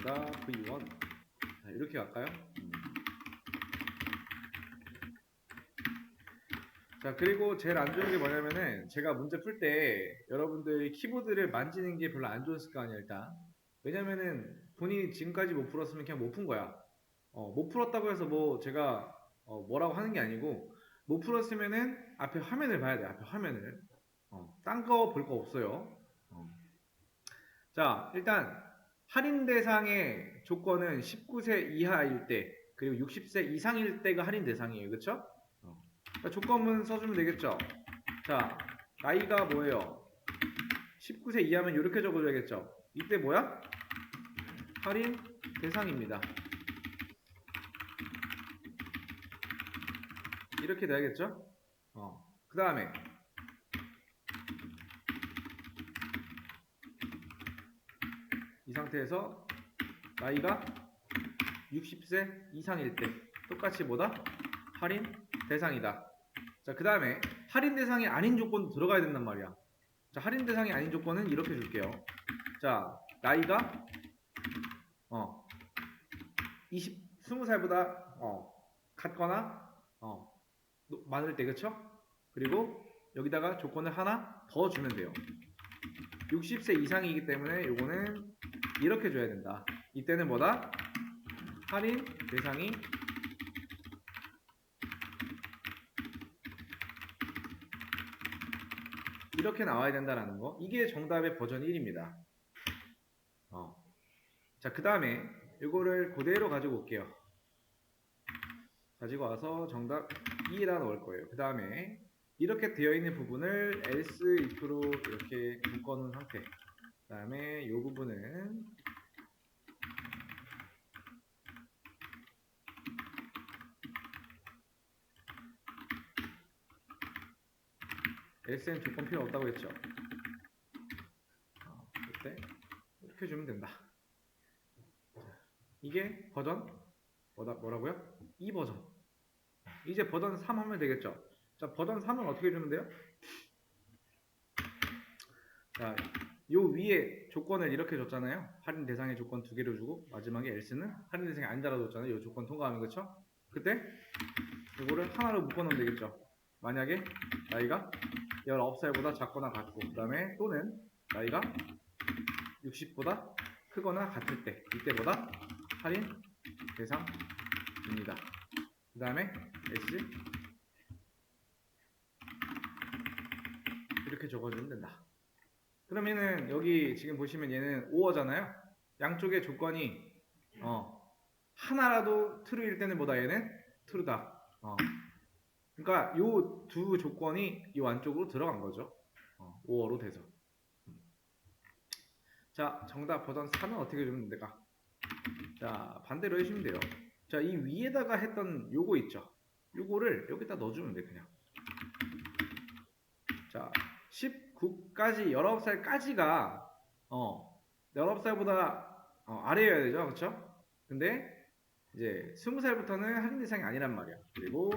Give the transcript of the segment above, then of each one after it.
되겠습니다. V1. 자, 이렇게 갈까요? 자, 그리고 제일 안 좋은 게 뭐냐면은 제가 문제 풀 때 여러분들이 키보드를 만지는 게 별로 안 좋은 습관이에요, 일단. 왜냐면은 본인이 지금까지 못 풀었으면 그냥 못 푼 거야. 못 풀었다고 해서 뭐 제가 뭐라고 하는 게 아니고 못 풀었으면은 앞에 화면을 봐야 돼, 앞에 화면을. 딴 거 볼 거 없어요. 자, 일단 할인 대상의 조건은 19세 이하일 때 그리고 60세 이상일 때가 할인 대상이에요. 그쵸? 그러니까 조건문 써주면 되겠죠. 자, 나이가 뭐예요? 19세 이하면 이렇게 적어줘야겠죠. 이때 뭐야? 할인 대상입니다. 이렇게 돼야겠죠? 그 다음에 이 상태에서 나이가 60세 이상일 때 똑같이 뭐다? 할인 대상이다. 자, 그 다음에 할인 대상이 아닌 조건도 들어가야 된단 말이야. 자, 할인 대상이 아닌 조건은 이렇게 줄게요. 자, 나이가 20살보다 같거나 많을 때, 그쵸? 그리고 여기다가 조건을 하나 더 주면 돼요. 60세 이상이기 때문에 요거는 이렇게 줘야 된다. 이때는 뭐다? 할인 대상이 이렇게 나와야 된다라는 거. 이게 정답의 버전 1입니다. 자, 그 다음에 이거를 그대로 가지고 올게요. 가지고 와서 정답 2에다 넣을 거예요. 그 다음에 이렇게 되어 있는 부분을 else if로 이렇게 묶어놓은 상태. 그 다음에 이 부분은 else는 조건 필요 없다고 했죠. 이때 이렇게 주면 된다. 이게 버전 뭐라고요? 2버전. 이제 버전 3 하면 되겠죠. 자, 버전 3은 어떻게 주면 돼요? 자, 요 위에 조건을 이렇게 줬잖아요. 할인 대상의 조건 2개를 주고 마지막에 else는 할인 대상이 아니다라고 줬잖아요. 요 조건 통과하면, 그쵸? 그때 이거를 하나로 묶어놓으면 되겠죠. 만약에 나이가 19살보다 작거나 같고 그 다음에 또는 나이가 60보다 크거나 같을 때 이때보다 할인 대상입니다. 그 다음에 S 이렇게 적어주면 된다. 그러면은 여기 지금 보시면 얘는 5어잖아요. 양쪽의 조건이 하나라도 true일 때는 뭐다? 얘는 true다. 그러니까 요 두 조건이 이 안쪽으로 들어간 거죠. 5어로 돼서. 자, 정답 버전 3은 어떻게 주면 될까? 자, 반대로 해주면 돼요. 자, 이 위에다가 했던 요거 있죠? 요거를 여기다 넣어주면 돼, 그냥. 자, 19까지, 19살까지가, 19살보다 아래여야 되죠, 그쵸? 근데, 이제, 20살부터는 할인 대상이 아니란 말이야. 그리고,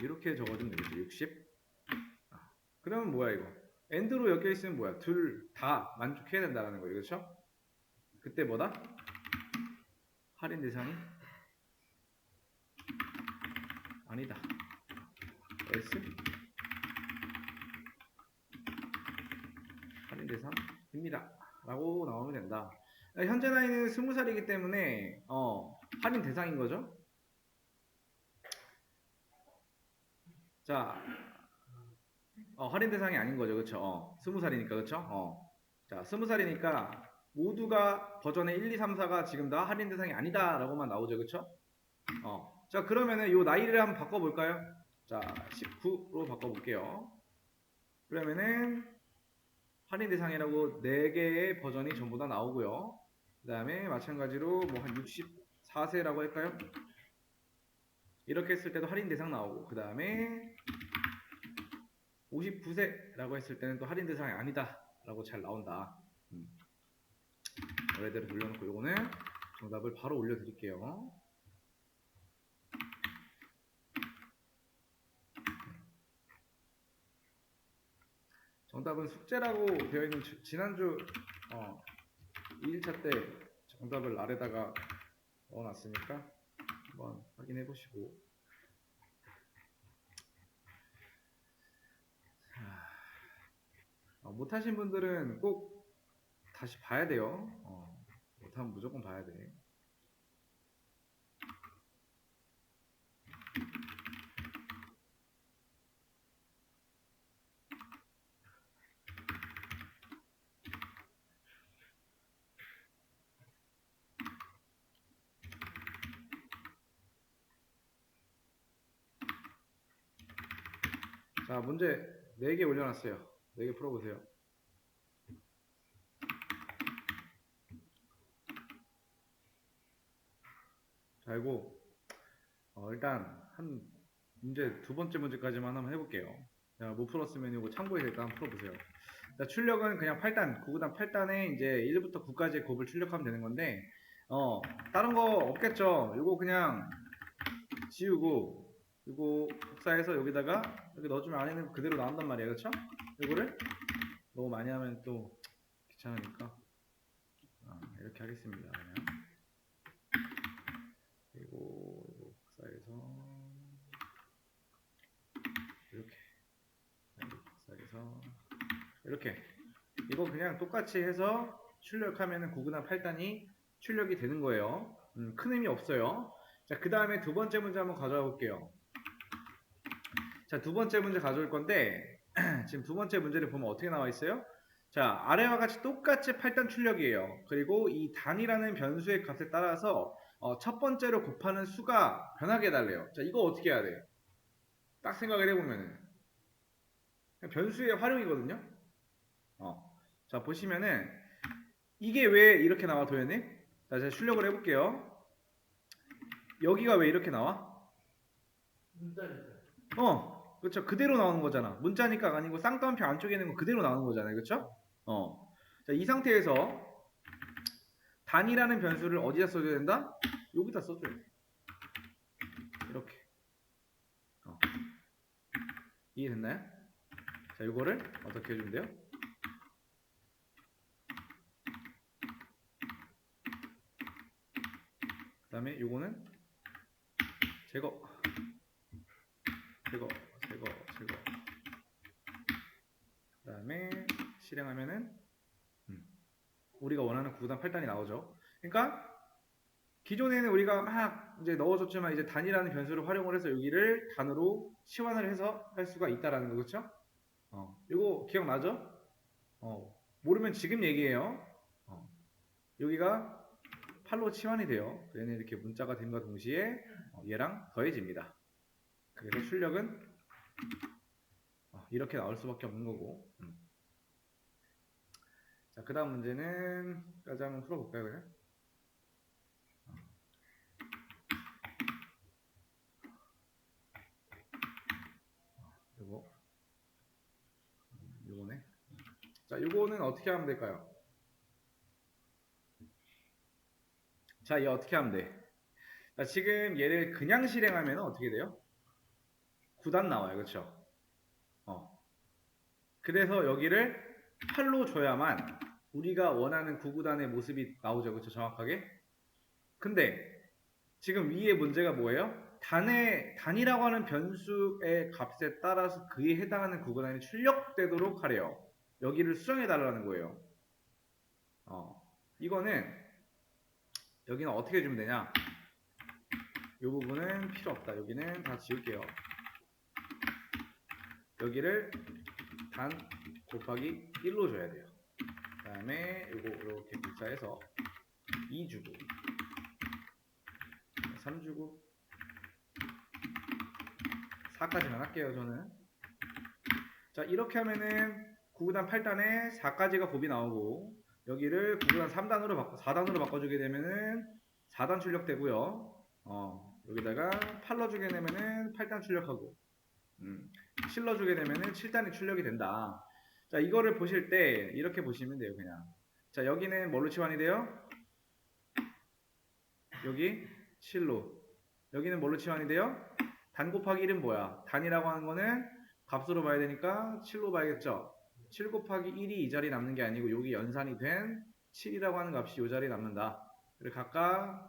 이렇게 적어주면 되겠죠, 60. 그러면 뭐야, 이거? 엔드로 엮여있으면 뭐야? 둘 다 만족해야 된다는 거예요, 그쵸? 그때 뭐다? 할인 대상이 아니다. S 할인 대상입니다. 라고 나오면 된다. 현재 나이는 20살이기 때문에 할인 대상인 거죠. 자, 할인 대상이 아닌 거죠. 그쵸? 20살이니까, 그쵸? 자, 20살이니까 모두가 버전의 1, 2, 3, 4가 지금 다 할인 대상이 아니다 라고만 나오죠. 그쵸? 자, 그러면은 요 나이를 한번 바꿔볼까요? 자, 19로 바꿔볼게요. 그러면은 할인 대상이라고 4개의 버전이 전부 다 나오고요. 그 다음에 마찬가지로 뭐 한 64세라고 할까요? 이렇게 했을 때도 할인 대상 나오고, 그 다음에 59세라고 했을 때는 또 할인 대상이 아니다 라고 잘 나온다. 원래대로 돌려놓고 요거는 정답을 바로 올려드릴게요. 정답은 숙제라고 되어 있는 지난주 2일차 때 정답을 아래다가 넣어놨으니까 한번 확인해 보시고. 못하신 분들은 꼭 다시 봐야 돼요. 못하면 무조건 봐야 돼. 자, 문제 4개 올려놨어요. 4개 풀어보세요. 자, 이거 일단 한 문제 두 번째 문제까지만 한번 해볼게요. 자, 못 풀었으면 이거 참고해서 일단 한번 풀어보세요. 자, 출력은 그냥 8단, 9구단 8단에 이제 1부터 9까지의 곱을 출력하면 되는 건데, 다른 거 없겠죠? 이거 그냥 지우고, 이거 복사해서 여기다가 여기 넣어주면 안에는 그대로 나온단 말이에요. 그렇죠? 이거를 너무 많이 하면 또 귀찮으니까 이렇게 하겠습니다. 그냥. 그리고 이거 복사해서 이렇게 복사해서 이렇게 이거 그냥 똑같이 해서 출력하면 9구단 8단이 출력이 되는 거예요. 큰 의미 없어요. 자, 그 다음에 두 번째 문제 한번 가져와 볼게요. 자, 두 번째 문제 가져올 건데 지금 두 번째 문제를 보면 어떻게 나와 있어요? 자, 아래와 같이 똑같이 8단 출력이에요. 그리고 이 단이라는 변수의 값에 따라서 첫 번째로 곱하는 수가 변하게 해달래요. 자, 이거 어떻게 해야 돼요? 딱 생각을 해보면은 변수의 활용이거든요. 자, 보시면은 이게 왜 이렇게 나와, 도현님? 자, 제가 출력을 해볼게요. 여기가 왜 이렇게 나와? 문자니까. 그렇죠. 그대로 나오는 거잖아. 문자니까 아니고 쌍따옴표 안쪽에 있는 거 그대로 나오는 거잖아요. 그렇죠? 자, 이 상태에서 단이라는 변수를 어디다 써줘야 된다? 여기다 써줘야 돼. 이렇게. 이해됐나요? 자, 이거를 어떻게 해주면 돼요? 그 다음에 요거는 제거. 그 다음에 실행하면은 우리가 원하는 9구단 8단이 나오죠. 그러니까 기존에는 우리가 막 이제 넣어줬지만 이제 단이라는 변수를 활용을 해서 여기를 단으로 치환을 해서 할 수가 있다라는 거, 그렇죠? 이거 기억나죠? 모르면 지금 얘기해요. 여기가 8로 치환이 돼요. 얘는 이렇게 문자가 됨과 동시에 얘랑 더해집니다. 그래서 출력은 이렇게 나올 수밖에 없는 거고. 자, 그 다음 문제는 까지 한번 풀어볼까요, 그냥? 요거네. 자, 요거는 어떻게 하면 될까요? 자, 얘 어떻게 하면 돼? 자, 지금 얘를 그냥 실행하면 어떻게 돼요? 9단 나와요. 그렇죠? 그래서 여기를 8로 줘야만 우리가 원하는 9구단의 모습이 나오죠. 그렇죠? 정확하게. 근데 지금 위에 문제가 뭐예요? 단이라고 하는 변수의 값에 따라서 그에 해당하는 9구단이 출력되도록 하래요. 여기를 수정해 달라는 거예요. 이거는 여기는 어떻게 해주면 되냐? 이 부분은 필요 없다. 여기는 다 지울게요. 여기를 단 곱하기 1로 줘야 돼요. 그 다음에 이거 이렇게 복사해서 2 주고 3 주고 4까지만 할게요. 저는. 자, 이렇게 하면은 9구단 8단에 4까지가 곱이 나오고 여기를 9구단 3단으로 4단으로 바꿔주게 되면은 4단 출력되고요. 여기다가 8로 주게 되면은 8단 출력하고 7로 주게 되면은 7단이 출력이 된다. 자, 이거를 보실 때 이렇게 보시면 돼요. 그냥. 자, 여기는 뭘로 치환이 돼요? 여기 7로. 여기는 뭘로 치환이 돼요? 단 곱하기 1은 뭐야? 단이라고 하는 거는 값으로 봐야 되니까 7로 봐야겠죠? 7 곱하기 1이 이 자리에 남는 게 아니고 여기 연산이 된 7이라고 하는 값이 이 자리에 남는다. 그리고 각각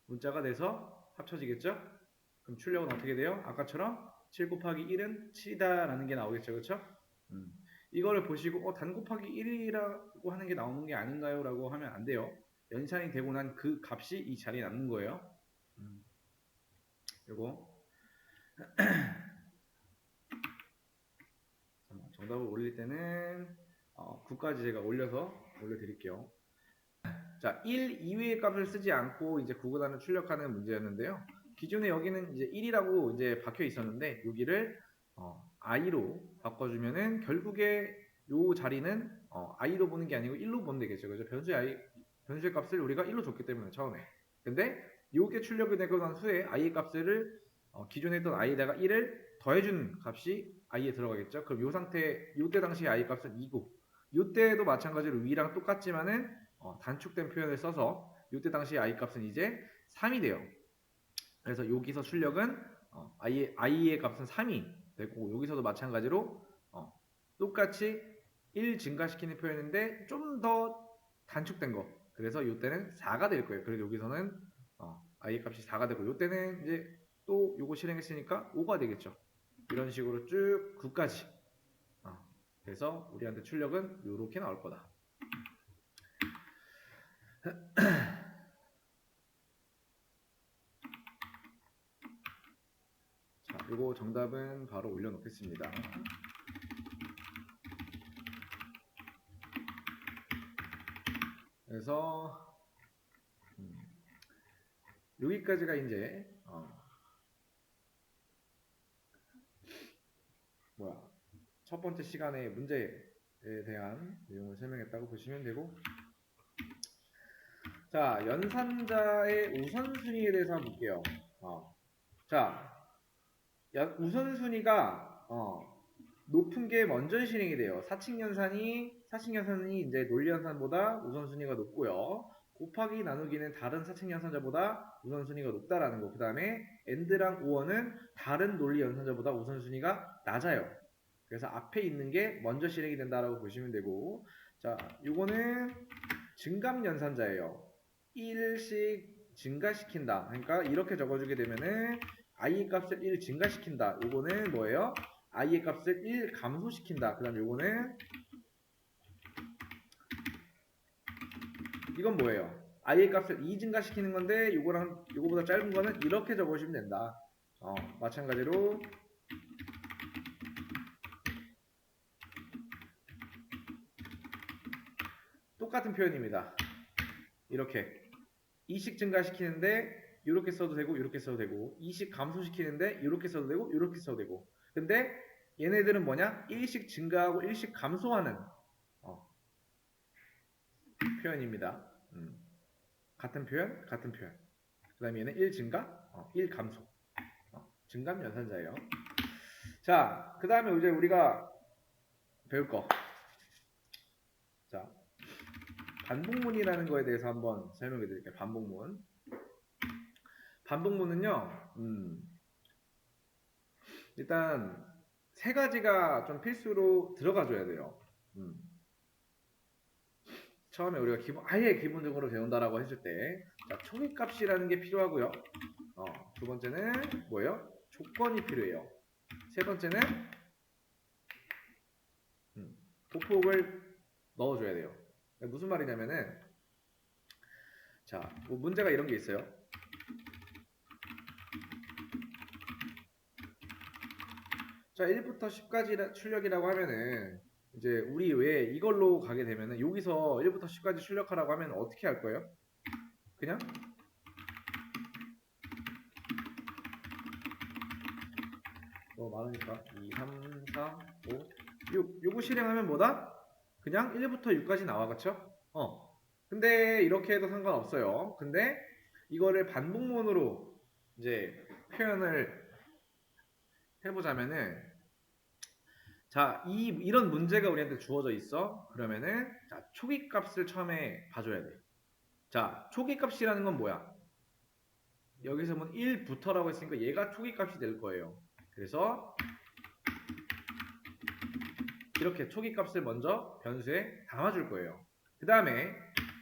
문자가 돼서 합쳐지겠죠? 그럼 출력은 어떻게 돼요? 아까처럼 7 곱하기 1은 7이다 라는 게 나오겠죠. 그쵸? 이거를 보시고 단 곱하기 1이라고 하는 게 나오는 게 아닌가요? 라고 하면 안 돼요. 연산이 되고 난 그 값이 이 자리에 남는 거예요. 그리고 정답을 올릴 때는 9까지 제가 올려드릴게요. 자, 1 이외의 값을 쓰지 않고 이제 구구단을 출력하는 문제였는데요. 기존에 여기는 이제 1이라고 이제 박혀 있었는데 여기를 i로 바꿔주면은 결국에 요 자리는 i로 보는 게 아니고 1로 보면 되겠죠. 그죠? 변수의 값을 우리가 1로 줬기 때문에 처음에. 근데 요게 출력이 되고 난 후에 i의 값을 기존에 있던 i에다가 1을 더해준 값이 i에 들어가겠죠. 그럼 요 상태, 요때 당시 i 값은 2고 요때도 마찬가지로 위랑 똑같지만은 단축된 표현을 써서 이때 당시 i 값은 이제 3이 돼요. 그래서 여기서 출력은 i의 값은 3이 되고 여기서도 마찬가지로 똑같이 1 증가시키는 표현인데 좀 더 단축된 거. 그래서 이때는 4가 될 거예요. 그래서 여기서는 i 값이 4가 되고 이때는 이제 또 요거 실행했으니까 5가 되겠죠. 이런 식으로 쭉 9까지. 그래서 우리한테 출력은 이렇게 나올 거다. 자, 그리고 정답은 바로 올려놓겠습니다. 그래서 여기까지가 이제 첫 번째 시간에 문제에 대한 내용을 설명했다고 보시면 되고, 자, 연산자의 우선순위에 대해서 한번 볼게요. 자, 우선순위가 높은 게 먼저 실행이 돼요. 사칙연산이 이제 논리연산보다 우선순위가 높고요. 곱하기 나누기는 다른 사칙연산자보다 우선순위가 높다라는 거. 그 다음에 AND랑 OR는 다른 논리연산자보다 우선순위가 낮아요. 그래서 앞에 있는 게 먼저 실행이 된다라고 보시면 되고, 자, 요거는 증감연산자예요. 1씩 증가시킨다. 그러니까 이렇게 적어주게 되면은 i의 값을 1 증가시킨다. 요거는 뭐예요? i의 값을 1 감소시킨다. 그 다음 요거는 이건 뭐예요? i의 값을 2 증가시키는 건데 요거랑 요거보다 짧은 거는 이렇게 적어주시면 된다. 마찬가지로 똑같은 표현입니다. 이렇게 2씩 증가시키는데 이렇게 써도 되고 이렇게 써도 되고 2씩 감소시키는데 이렇게 써도 되고 이렇게 써도 되고. 근데 얘네들은 뭐냐? 1씩 증가하고 1씩 감소하는 표현입니다. 같은 표현, 같은 표현. 그 다음에 얘는 1 증가, 1 감소. 증감 연산자예요. 자, 그 다음에 이제 우리가 배울 거. 자, 반복문이라는 거에 대해서 한번 설명해 드릴게요. 반복문. 반복문은요, 일단 세 가지가 좀 필수로 들어가줘야 돼요. 처음에 우리가 아예 기본적으로 배운다라고 했을 때, 자, 초기값이라는 게 필요하고요. 두 번째는 뭐예요? 조건이 필요해요. 세 번째는 보폭을 넣어줘야 돼요. 무슨 말이냐면은, 자, 뭐 문제가 이런 게 있어요. 자, 1부터 10까지 출력이라고 하면은 이제 우리 왜 이걸로 가게 되면은 여기서 1부터 10까지 출력하라고 하면 어떻게 할 거예요? 그냥 많으니까 2, 3, 4, 5, 6 요거 실행하면 뭐다? 그냥 1부터 6까지 나와. 그쵸? 근데 이렇게 해도 상관없어요. 근데 이거를 반복문으로 이제 표현을 해보자면은, 자, 이런 문제가 우리한테 주어져 있어. 그러면은, 자, 초기 값을 처음에 봐줘야 돼. 자, 초기 값이라는 건 뭐야? 여기서 뭐 1부터라고 했으니까 얘가 초기 값이 될 거예요. 그래서 이렇게 초기 값을 먼저 변수에 담아줄 거예요. 그 다음에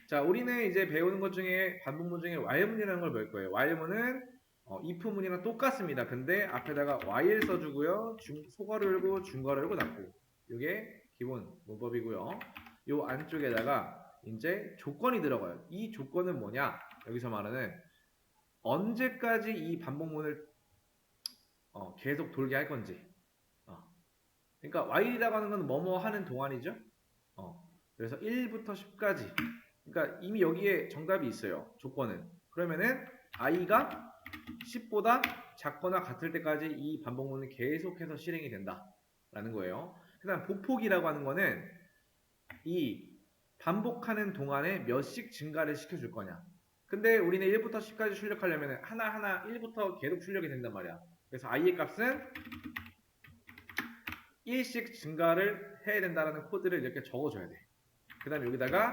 자 우리는 이제 배우는 것 중에 반복문 중에 while문이라는 걸 배울 거예요. while문은 if문이랑 똑같습니다. 근데 앞에다가 while 써주고요. 소괄호 열고 중괄호 열고 닫고 이게 기본 문법이고요. 요 안쪽에다가 이제 조건이 들어가요. 이 조건은 뭐냐? 여기서 말하는 언제까지 이 반복문을 계속 돌게 할 건지. 그러니까 while이라고 하는 건 뭐뭐 하는 동안이죠. 그래서 1부터 10까지. 그러니까 이미 여기에 정답이 있어요. 조건은. 그러면은 i가 10보다 작거나 같을 때까지 이 반복문은 계속해서 실행이 된다라는 거예요. 그다음 보폭이라고 하는 거는 이 반복하는 동안에 몇씩 증가를 시켜줄 거냐. 근데 우리는 1부터 10까지 출력하려면 하나하나 1부터 계속 출력이 된단 말이야. 그래서 i의 값은 1씩 증가를 해야 된다는 코드를 이렇게 적어줘야 돼. 그 다음에 여기다가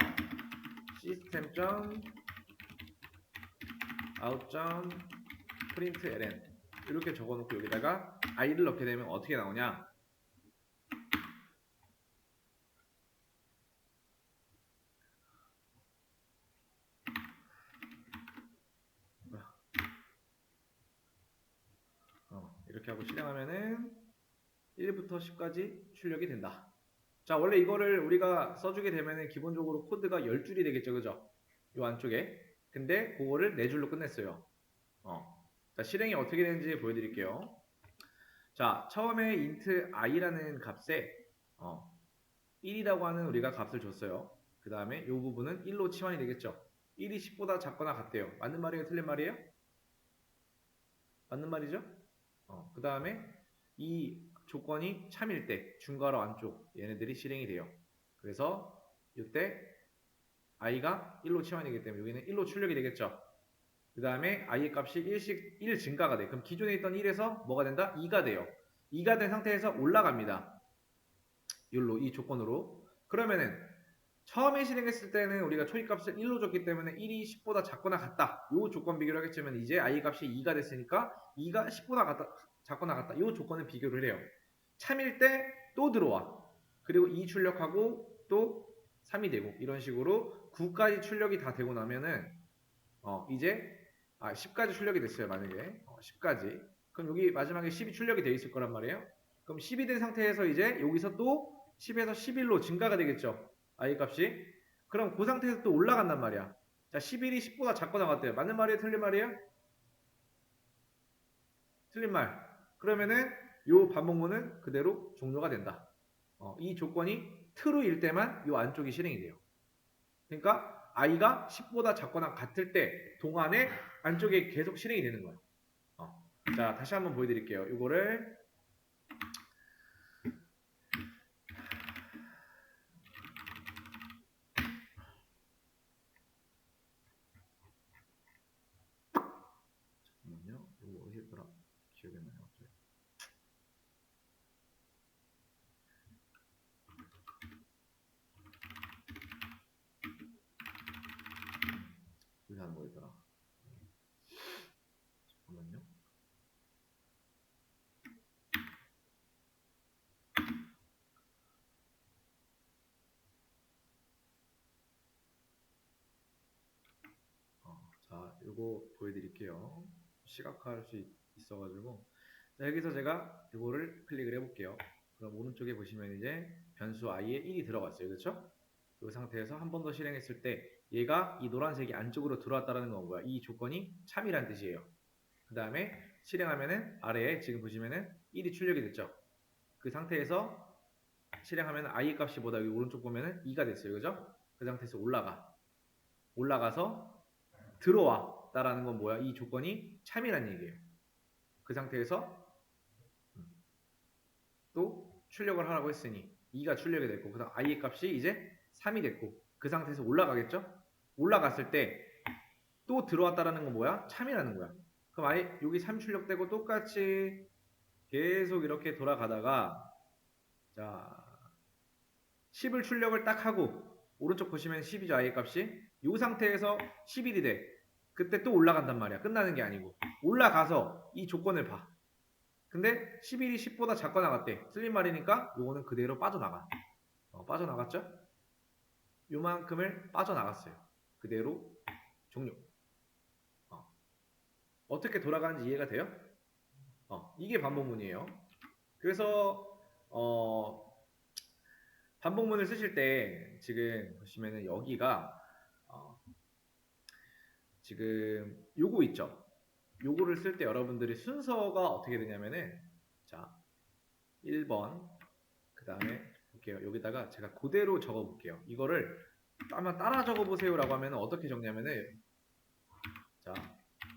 system.out.println 이렇게 적어놓고 여기다가 i를 넣게 되면 어떻게 나오냐? 이렇게 하고 실행하면은 1부터 10까지 출력이 된다. 자, 원래 이거를 우리가 써주게 되면은 기본적으로 코드가 10줄이 되겠죠, 그죠? 요 안쪽에. 근데 그거를 4줄로 끝냈어요. 자, 실행이 어떻게 되는지 보여드릴게요. 자, 처음에 int i라는 값에 1이라고 하는 우리가 값을 줬어요. 그 다음에 이 부분은 1로 치환이 되겠죠. 1이 10보다 작거나 같대요. 맞는 말이에요? 틀린 말이에요? 맞는 말이죠? 그 다음에 이 조건이 참일 때 중괄호 안쪽 얘네들이 실행이 돼요. 그래서 이때 i가 1로 치환이 되기 때문에 여기는 1로 출력이 되겠죠. 그 다음에 i의 값이 1 증가가 돼. 그럼 기존에 있던 1에서 뭐가 된다? 2가 돼요. 2가 된 상태에서 올라갑니다. 이 조건으로. 그러면은 처음에 실행했을 때는 우리가 초기값을 1로 줬기 때문에 1이 10보다 작거나 같다. 이 조건 비교를 하겠지만 이제 i 값이 2가 됐으니까 2가 10보다 작거나 같다. 이 조건을 비교를 해요. 참일 때 또 들어와. 그리고 2 출력하고 또 3이 되고 이런 식으로 9까지 출력이 다 되고 나면은 이제 10까지 출력이 됐어요. 만약에 10까지. 그럼 여기 마지막에 10이 출력이 되어 있을 거란 말이에요. 그럼 10이 된 상태에서 이제 여기서 또 10에서 11로 증가가 되겠죠. i 값이. 그럼 그 상태에서 또 올라간단 말이야. 자, 11이 10보다 작거나 같대요. 맞는 말이에요? 틀린 말이에요? 틀린 말. 그러면은 요 반복문은 그대로 종료가 된다. 이 조건이 true일 때만 요 안쪽이 실행이 돼요. 그러니까 i가 10보다 작거나 같을 때 동안에 안쪽에 계속 실행이 되는 거예요. 자, 다시 한번 보여드릴게요. 이거를 잠깐만요. 이거 어디 있더라? 기억이 안 나요. 갑자기. 여기 하는 거였더라. 잠깐만요. 자, 이거 보여드릴게요. 시각화할 수 있어가지고. 자, 여기서 제가 이거를 클릭을 해볼게요. 그럼 오른쪽에 보시면 이제 변수 i에 1이 들어갔어요. 그렇죠? 이 상태에서 한 번 더 실행했을 때 얘가 이 노란색이 안쪽으로 들어왔다는 건 뭐야? 이 조건이 참이란 뜻이에요. 그 다음에 실행하면은 아래에 지금 보시면은 1이 출력이 됐죠. 그 상태에서 실행하면 i 값이 보다 여기 오른쪽 보면은 2가 됐어요. 그죠? 그 상태에서 올라가서 들어왔다라는 건 뭐야? 이 조건이 참이란 얘기예요. 그 상태에서 또 출력을 하라고 했으니 2가 출력이 됐고 그 다음 i의 값이 이제 3이 됐고 그 상태에서 올라가겠죠? 올라갔을 때 또 들어왔다라는 건 뭐야? 참이라는 거야. 그럼 여기 3 출력되고 똑같이 계속 이렇게 돌아가다가 자 10을 출력을 딱 하고 오른쪽 보시면 10이죠. i의 값이. 이 상태에서 11이 돼. 그때 또 올라간단 말이야. 끝나는 게 아니고 올라가서 이 조건을 봐. 근데 11이 10보다 작거 나갔대. 틀린 말이니까 요거는 그대로 빠져나가. 빠져나갔죠? 요만큼을 빠져나갔어요. 그대로 종료. 어떻게 돌아가는지 이해가 돼요? 이게 반복문이에요. 그래서 반복문을 쓰실 때 지금 보시면은 여기가 지금 요거 있죠. 요거를 쓸 때 여러분들이 순서가 어떻게 되냐면은 자 1번 그 다음에 볼게요. 여기다가 제가 그대로 적어 볼게요. 이거를 한번 따라 적어 보세요 라고 하면 어떻게 적냐면은 자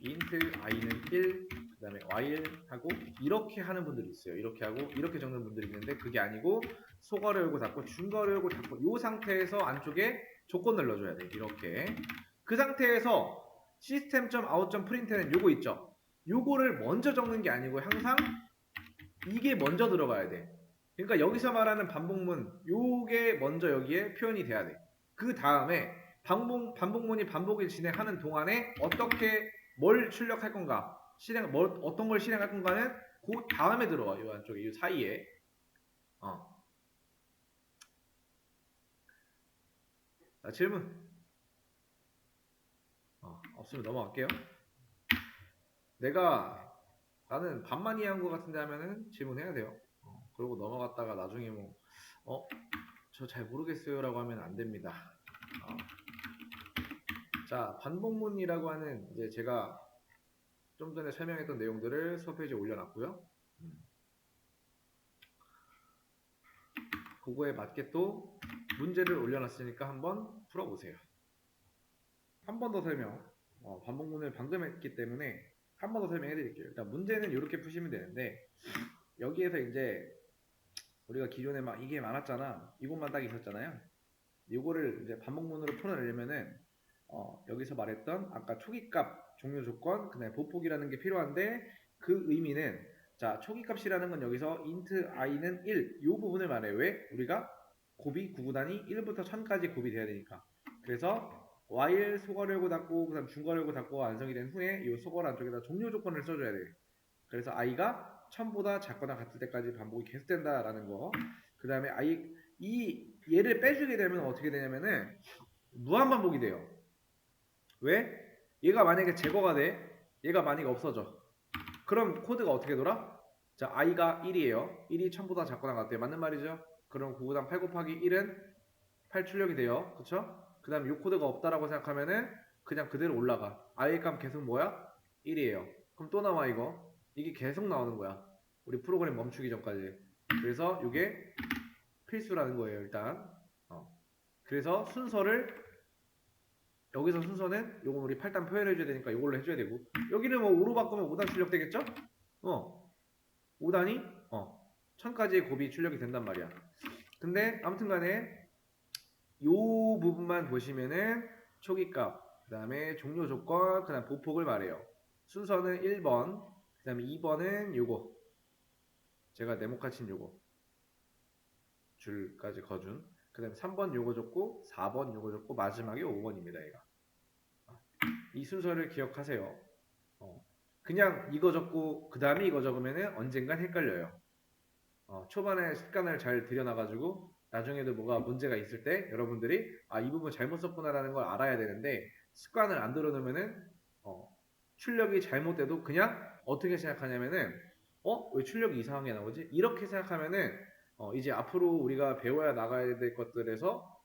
int i는 1 그 다음에 while 하고 이렇게 하는 분들이 있어요. 이렇게 하고 이렇게 적는 분들이 있는데 그게 아니고 소괄호 열고 닫고 중괄호 열고 닫고 이 상태에서 안쪽에 조건을 넣어줘야 돼. 이렇게 그 상태에서 system.out.print는 요거 있죠. 요거를 먼저 적는 게 아니고 항상 이게 먼저 들어가야 돼. 그러니까 여기서 말하는 반복문 요게 먼저 여기에 표현이 돼야 돼. 그 다음에 반복문이 반복을 진행하는 동안에 어떻게 뭘 출력할 건가 어떤 걸 실행할 건가는 그 다음에 들어와. 요 안쪽에 요 사이에 자, 질문 없으면 넘어갈게요. 나는 반만 이해한 것 같은데 하면은 질문해야 돼요. 그러고 넘어갔다가 나중에 저 잘 모르겠어요 라고 하면 안 됩니다. 자, 반복문이라고 하는 이제 제가 좀 전에 설명했던 내용들을 수업 페이지에 올려놨고요. 그거에 맞게 또 문제를 올려놨으니까 한번 풀어보세요. 한 번 더 설명. 반복문을 방금 했기 때문에 한 번 더 설명해 드릴게요. 일단 문제는 이렇게 푸시면 되는데 여기에서 이제 우리가 기존에 막 이게 많았잖아. 이것만 딱 있었잖아요. 이거를 이제 반복문으로 풀어내려면은 여기서 말했던 아까 초기값 종료 조건 그다음에 보폭이라는 게 필요한데 그 의미는 자 초기값이라는 건 여기서 int i는 1 이 부분을 말해요. 왜? 우리가 곱이 구구단위 1부터 1000까지 곱이 돼야 되니까. 그래서 while 소괄호 열고 닫고 그다음 중괄호 열고 닫고 완성이 된 후에 이 소괄호 안쪽에다 종료 조건을 써줘야 돼. 그래서 i가 1000보다 작거나 같을 때까지 반복이 계속된다라는 거. 그 다음에 이 얘를 빼주게 되면 어떻게 되냐면은 무한반복이 돼요. 왜? 얘가 만약에 제거가 돼. 얘가 만약에 없어져. 그럼 코드가 어떻게 돌아? 자, i가 1이에요. 1이 1000보다 작거나 같대요. 맞는 말이죠? 그럼 9구단 8 곱하기 1은 8 출력이 돼요. 그쵸? 그 다음에 이 코드가 없다라고 생각하면은 그냥 그대로 올라가. i의 값 계속 뭐야? 1이에요. 그럼 또 나와 이거. 이게 계속 나오는 거야. 우리 프로그램 멈추기 전까지. 그래서 이게 필수라는 거예요. 일단. 그래서 여기서 순서는 요건 우리 8단 표현해 줘야 되니까 이걸로 해줘야 되고 여기는 뭐 5로 바꾸면 5단 출력 되겠죠? 5단이 1000까지의 곱이 출력이 된단 말이야. 근데 아무튼 간에 요 부분만 보시면은 초기값 그 다음에 종료 조건 그 다음 보폭을 말해요. 순서는 1번 그 다음에 2번은 요거 제가 네모칸 친 요거 줄까지 거준 그 다음에 3번 요거 줬고 4번 요거 줬고 마지막에 5번입니다. 얘가 이 순서를 기억하세요. 그냥 이거 적고 그 다음에 이거 적으면은 언젠간 헷갈려요. 초반에 습관을 잘 들여놔가지고 나중에도 뭐가 문제가 있을 때 여러분들이 이 부분 잘못 썼구나라는 걸 알아야 되는데 습관을 안 들여놓으면은 출력이 잘못돼도 그냥 어떻게 생각하냐면은 왜 출력이 이상하게 나오지? 이렇게 생각하면은 이제 앞으로 우리가 배워야 나가야 될 것들에서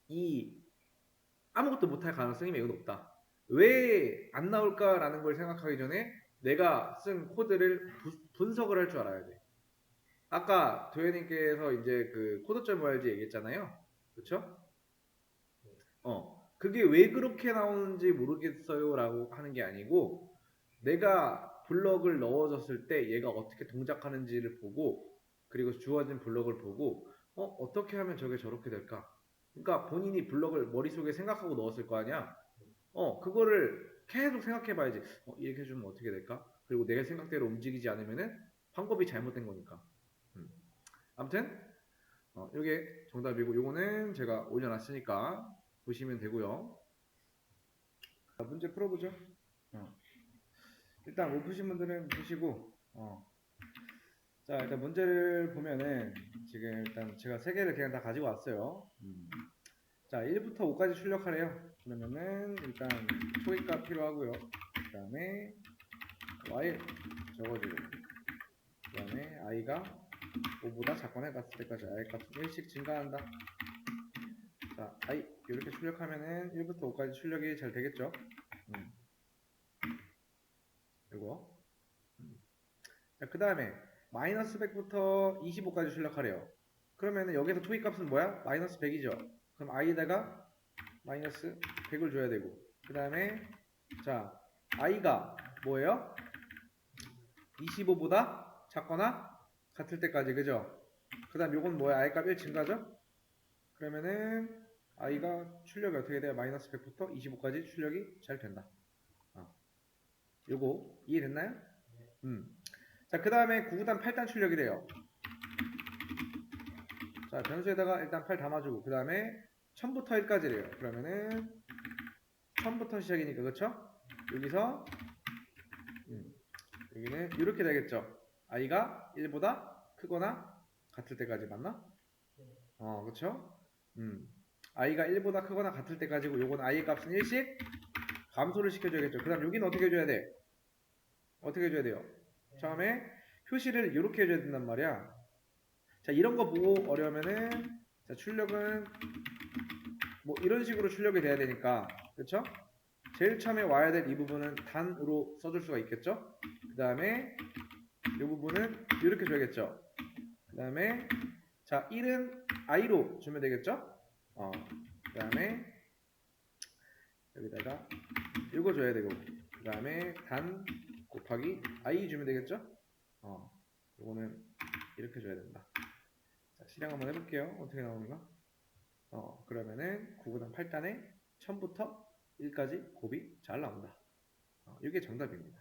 이 아무것도 못할 가능성이 매우 높다. 왜 안 나올까라는 걸 생각하기 전에 내가 쓴 코드를 분석을 할 줄 알아야 돼. 아까 도현님께서 이제 그 코드.org 얘기했잖아요. 그쵸? 그게 왜 그렇게 나오는지 모르겠어요 라고 하는 게 아니고 내가 블럭을 넣어줬을 때 얘가 어떻게 동작하는지를 보고 그리고 주어진 블럭을 보고 어떻게 하면 저게 저렇게 될까? 그러니까 본인이 블럭을 머릿속에 생각하고 넣었을 거 아니야? 그거를 계속 생각해 봐야지. 이렇게 해주면 어떻게 될까? 그리고 내 생각대로 움직이지 않으면은 방법이 잘못된 거니까. 아무튼 이게 정답이고 요거는 제가 올려놨으니까 보시면 되고요. 자, 문제 풀어보죠. 일단 못 푸신 분들은 푸시고 어. 자, 일단 문제를 보면은 지금 일단 제가 세 개를 그냥 다 가지고 왔어요. 자, 1부터 5까지 출력하래요. 그러면은 일단 초기값 필요하고요. 그 다음에 y 적어주고, 그 다음에 i가 5보다 작거나 같을 때까지 i 값은 1씩 증가한다. 자, i 이렇게 출력하면은 1부터 5까지 출력이 잘 되겠죠? 이거. 자, 그 다음에 마이너스 100부터 25까지 출력하래요. 그러면은 여기서 토익값은 뭐야? 마이너스 100이죠. 그럼 i에다가 마이너스 100을 줘야 되고, 그 다음에 자, i가 뭐예요? 25보다 작거나 같을 때까지, 그죠? 그 다음 요건 뭐야? i 값 1 증가죠? 그러면은 i가 출력이 어떻게 돼요? 마이너스 100부터 25까지 출력이 잘 된다. 요거 이해됐나요? 자, 그 다음에 9단 8단 출력이래요. 자, 변수에다가 일단 8 담아주고, 그 다음에 1000부터 1까지래요. 그러면은 1000부터 시작이니까, 그쵸? 여기서 여기는 이렇게 되겠죠. i가 1보다 크거나 같을 때까지, 맞나? 그쵸? i가 1보다 크거나 같을 때까지고, 요건 i 값은 1씩 감소를 시켜줘야겠죠. 그 다음 여기는 어떻게 해줘야 돼? 어떻게 해줘야 돼요? 처음에 표시를 이렇게 해줘야 된단 말이야. 자, 이런 거 보고 어려우면은, 자, 출력은 뭐 이런 식으로 출력이 돼야 되니까, 그쵸? 제일 처음에 와야 될 이 부분은 단으로 써줄 수가 있겠죠? 그 다음에 이 부분은 이렇게 줘야겠죠? 그 다음에 자, 1은 i로 주면 되겠죠? 그 다음에 여기다가 이거 줘야 되고, 그 다음에 단 곱하기 i 주면 되겠죠? 이거는 이렇게 줘야 된다. 자, 실행 한번 해볼게요. 어떻게 나오는가? 그러면은 9구단 8단에 1000부터 1까지 곱이 잘 나온다. 이게 정답입니다.